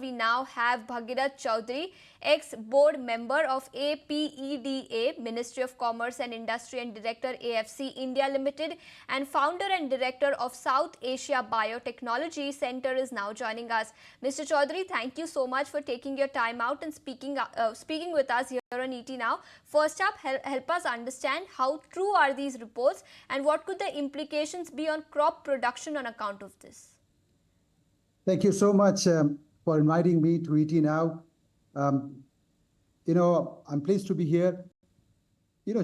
we now have Bhagirath Chaudhary, ex-board member of APEDA, Ministry of Commerce and Industry, and Director AFC India Limited, and founder and director of South Asia Biotechnology Center is now joining us. Mr. Chaudhary, thank you so much for taking your time out and speaking with us here on ET Now. First up, help us understand how true are these reports and what could the implications be on crop production on account of this? Thank you so much for inviting me to ET Now. I'm pleased to be here.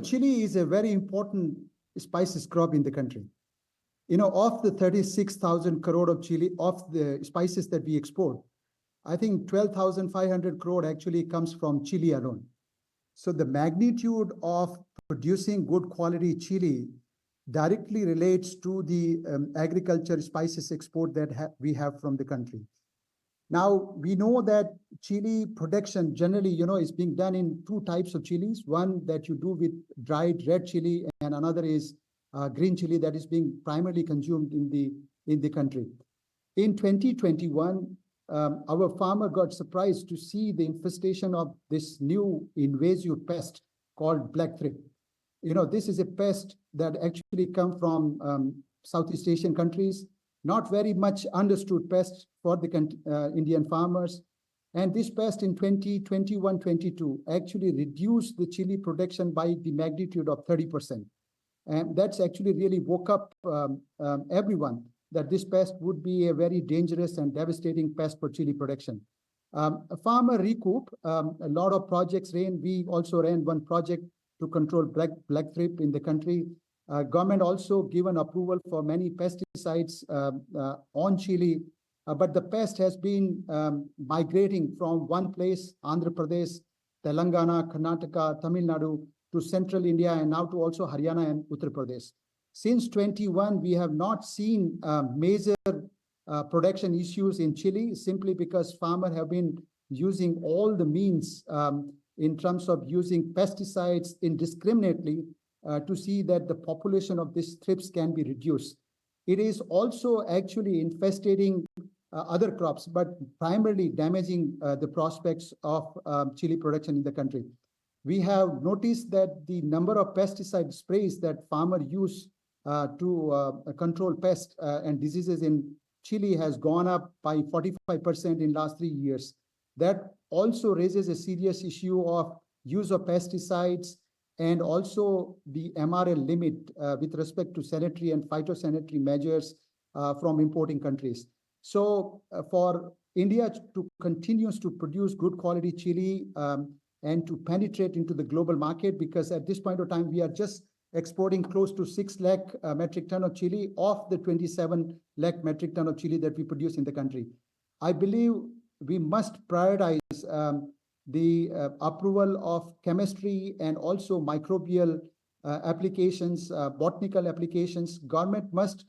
Chili is a very important spices crop in the country. Of the 36,000 crore of chili, of the spices that we export, I think 12,500 crore actually comes from chili alone. So the magnitude of producing good quality chili directly relates to the agriculture spices export that we have from the country. Now, we know that chili production generally, is being done in two types of chilies. One that you do with dried red chili, and another is green chili that is being primarily consumed in the country. In 2021, our farmer got surprised to see the infestation of this new invasive pest called Black Thrip. This is a pest that actually come from Southeast Asian countries, not very much understood pest for the Indian farmers. And this pest in 2021-22 actually reduced the chili production by the magnitude of 30%. And that's actually really woke up everyone that this pest would be a very dangerous and devastating pest for chili production. A farmer recoup, a lot of projects ran. We also ran one project to control Black Thrip in the country. Government also given approval for many pesticides on chili, but the pest has been migrating from one place, Andhra Pradesh, Telangana, Karnataka, Tamil Nadu, to central India, and now to also Haryana and Uttar Pradesh. Since 21, we have not seen major production issues in chili, simply because farmers have been using all the means in terms of using pesticides indiscriminately to see that the population of these thrips can be reduced. It is also actually infestating other crops, but primarily damaging the prospects of chili production in the country. We have noticed that the number of pesticide sprays that farmers use to control pests and diseases in chili has gone up by 45% in last 3 years. That also raises a serious issue of use of pesticides and also the MRL limit with respect to sanitary and phytosanitary measures from importing countries. So for India to continue to produce good quality chili and to penetrate into the global market, because at this point of time, we are just exporting close to 6 lakh metric ton of chili off the 27 lakh metric ton of chili that we produce in the country. I believe we must prioritize the approval of chemistry and also microbial applications, botanical applications. Government must,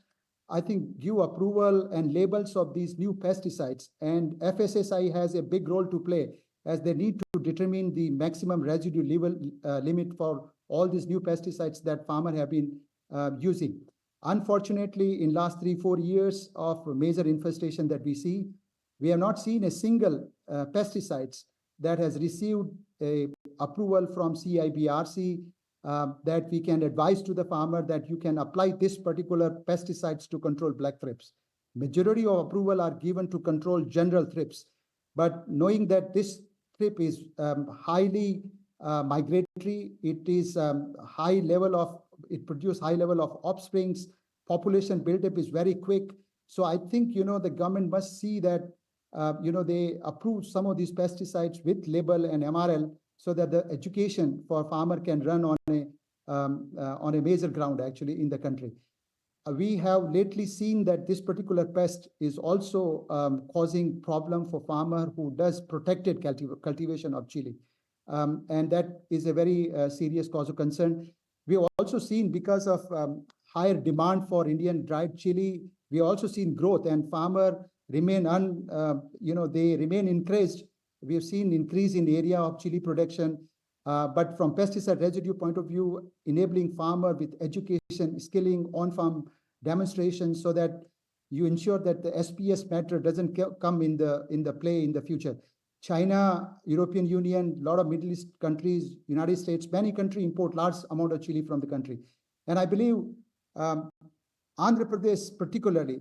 I think, give approval and labels of these new pesticides. And FSSAI has a big role to play, as they need to determine the maximum residue level limit for all these new pesticides that farmers have been using. Unfortunately, in last 3-4 years of major infestation that we see, we have not seen a single pesticides that has received a approval from CIBRC that we can advise to the farmer that you can apply this particular pesticides to control black thrips. Majority of approval are given to control general thrips, but knowing that this thrip is highly migratory, it is high level of, it produces high level of offsprings, population buildup is very quick. So I think, the government must see that, they approve some of these pesticides with label and MRL so that the education for farmer can run on a major ground actually in the country. We have lately seen that this particular pest is also causing problem for farmer who does protected cultivation of chili. And that is a very serious cause of concern. We have also seen, because of higher demand for Indian dried chili, we also seen growth, and farmer remain they remain encouraged. We have seen increase in the area of chili production, but from pesticide residue point of view, enabling farmer with education, skilling, on-farm demonstrations, so that you ensure that the SPS matter doesn't come in the play in the future. China, European Union, a lot of Middle East countries, United States, many countries import large amount of chili from the country. And I believe Andhra Pradesh particularly,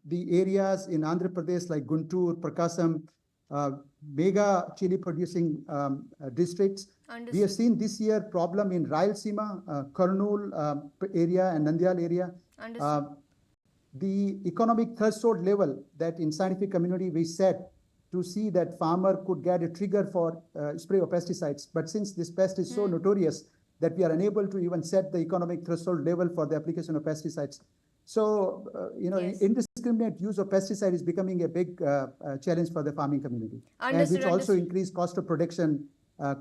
the areas in Andhra Pradesh like Guntur, Prakasam, mega chili producing districts. We have seen this year problem in Rayalaseema, Kurnool area and Nandyal area. The economic threshold level that in scientific community we set to see that farmer could get a trigger for spray of pesticides. But since this pest is so notorious that we are unable to even set the economic threshold level for the application of pesticides. So, indiscriminate use of pesticide is becoming a big challenge for the farming community. And which also increase cost of production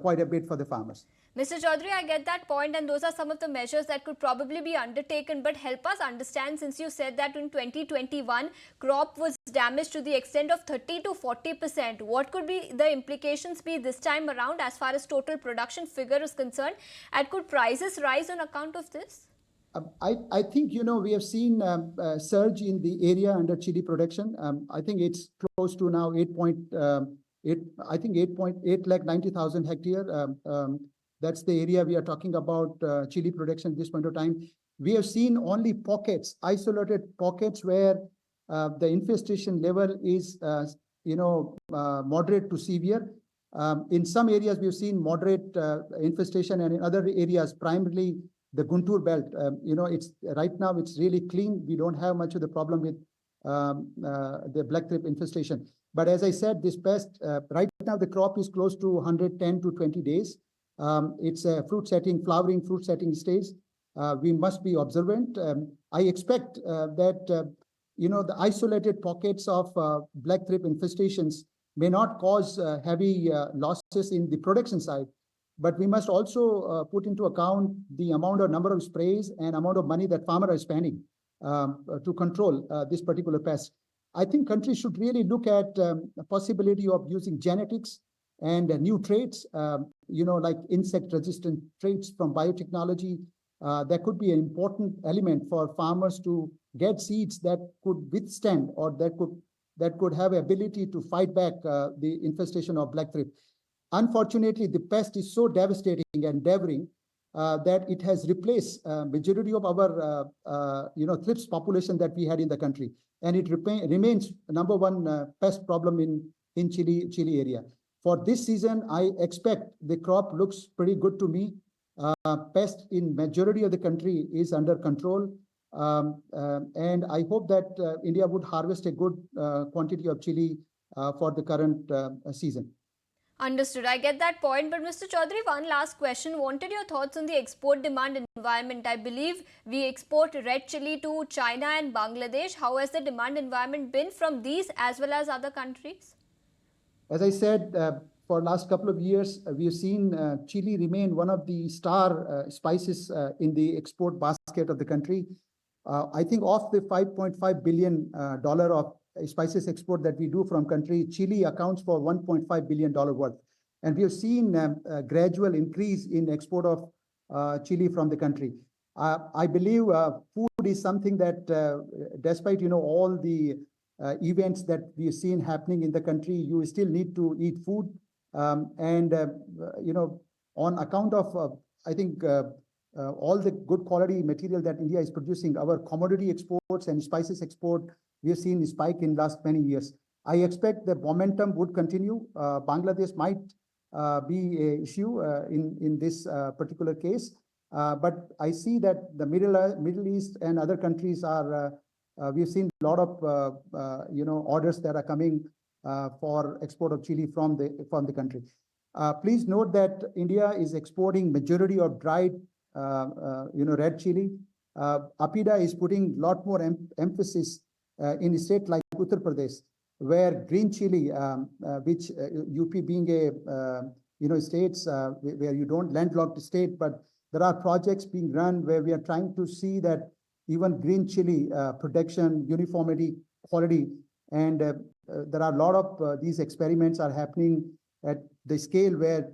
quite a bit for the farmers. Mr. Chaudhary, I get that point, and those are some of the measures that could probably be undertaken. But help us understand, since you said that in 2021, crop was damaged to the extent of 30 to 40%. What could be the implications be this time around as far as total production figure is concerned? And could prices rise on account of this? I think, we have seen a surge in the area under chili production. I think it's close to now 8.8 lakh 90,000 hectare. That's the area we are talking about chili production at this point of time. We have seen only pockets, isolated pockets where the infestation level is, moderate to severe. In some areas, we've seen moderate infestation, and in other areas, primarily the Guntur belt, it's right now it's really clean. We don't have much of the problem with the Black Thrip infestation. But as I said, this pest, right now the crop is close to 110 to 20 days. It's a flowering fruit setting stage. We must be observant. I expect that, the isolated pockets of Black Thrip infestations may not cause heavy losses in the production side, but we must also put into account the number of sprays and amount of money that farmers are spending to control this particular pest. I think countries should really look at the possibility of using genetics and new traits, like insect-resistant traits from biotechnology. That could be an important element for farmers to get seeds that could withstand or that could have ability to fight back the infestation of Black Thrip. Unfortunately, the pest is so devastating and endeavoring that it has replaced majority of our thrips population that we had in the country, and it remains number one pest problem in Chile area. For this season, I expect the crop looks pretty good to me. Pest in majority of the country is under control, and I hope that India would harvest a good quantity of chili for the current season. Understood. I get that point. But Mr. Chaudhary, one last question. Wanted your thoughts on the export demand environment. I believe we export red chili to China and Bangladesh. How has the demand environment been from these as well as other countries? As I said, for last couple of years, we have seen chili remain one of the star spices in the export basket of the country. I think of the $5.5 billion of spices export that we do from country, chili accounts for $1.5 billion worth. And we have seen a gradual increase in export of chili from the country. I believe food is something that, despite all the events that we have seen happening in the country, you still need to eat food. On account of, I think, all the good quality material that India is producing, our commodity exports and spices export, we have seen a spike in last many years. I expect the momentum would continue. Bangladesh might be an issue in this particular case. But I see that the Middle East and other countries are, we've seen a lot of, orders that are coming for export of chili from the country. Please note that India is exporting majority of dried, red chili. APIDA is putting a lot more emphasis in a state like Uttar Pradesh, where green chili, which UP being a states where you don't landlocked state, but there are projects being run where we are trying to see that even green chili production, uniformity, quality, and there are a lot of these experiments are happening at the scale where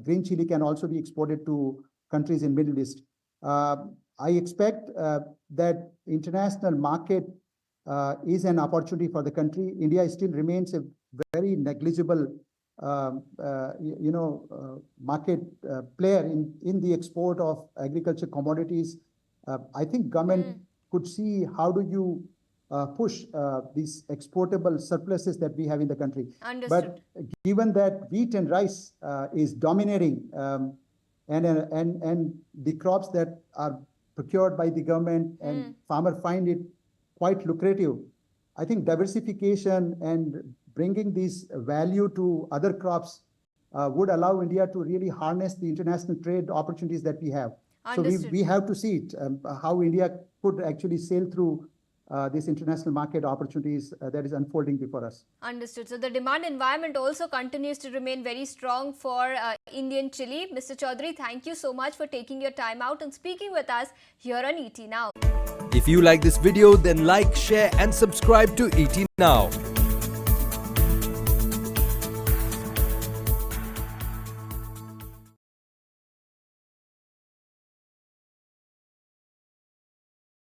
green chili can also be exported to countries in Middle East. I expect that international market is an opportunity for the country. India still remains a very negligible, market player in the export of agriculture commodities. I think government could see how do you push these exportable surpluses that we have in the country. Understood. But given that wheat and rice is dominating, and the crops that are procured by the government and farmer find it quite lucrative, I think diversification and bringing this value to other crops would allow India to really harness the international trade opportunities that we have. Understood. So we have to see it, how India could actually sail through these international market opportunities that is unfolding before us. Understood. So the demand environment also continues to remain very strong for Indian chili. Mr. Chaudhary, thank you so much for taking your time out and speaking with us here on ET Now. If you like this video, then like, share and subscribe to ET Now.